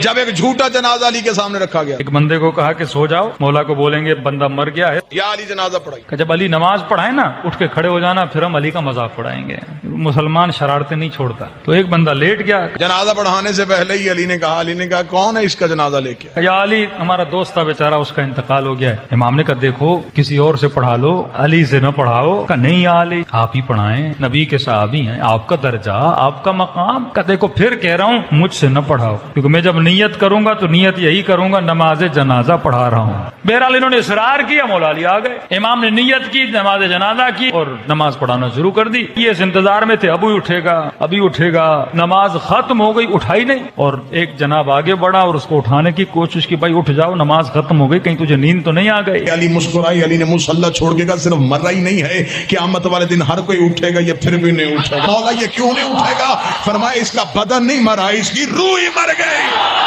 جب ایک جھوٹا جنازہ علی کے سامنے رکھا گیا، ایک بندے کو کہا کہ سو جاؤ، مولا کو بولیں گے بندہ مر گیا ہے، یا علی جنازہ پڑھائی. کہ جب علی نماز پڑھائے نا اٹھ کے کھڑے ہو جانا، پھر ہم علی کا مذاق پڑھائیں گے. مسلمان شرارتیں نہیں چھوڑتا. تو ایک بندہ لیٹ گیا، جنازہ پڑھانے سے پہلے ہی علی نے کہا کون ہے اس کا جنازہ لے کے؟ کہ یا علی ہمارا دوست تھا بیچارہ، اس کا انتقال ہو گیا ہے. امام نے کہا دیکھو کسی اور سے پڑھا لو، علی سے نہ پڑھاؤ. کہ نہیں یا علی آپ ہی پڑھائیں، نبی کے صحابی ہیں، آپ کا درجہ، آپ کا مقام. کہ دیکھو پھر کہہ رہا ہوں مجھ سے نہ پڑھاؤ، کیونکہ میں جب نیت کروں گا تو نیت یہی کروں گا نماز جنازہ پڑھا رہا ہوں. بہرحال انہوں نے اصرار کیا، مولا علی آ گئے. امام نے نیت کی، نماز جنازہ کی اور نماز پڑھانا شروع کر دی. یہ اس انتظار میں تھے ابھی اٹھے گا ابھی اٹھے گا. نماز ختم ہو گئی، اٹھائی نہیں. اور ایک جناب آگے بڑھا اور اس کو اٹھانے کی کوشش کی، بھائی اٹھ جاؤ نماز ختم ہو گئی، کہیں تجھے نیند تو نہیں آ گئی. علی مسکرائی. علی نے مصلی چھوڑ کے کہا صرف مرا ہی نہیں ہے، قیامت والے دن ہر کوئی اٹھے گا، یہ پھر بھی نہیں اٹھے گا. مولا یہ کیوں نہیں اٹھے گا؟ فرمایا اس کا بدن نہیں مرا، اس کی روح ہی مر گئی.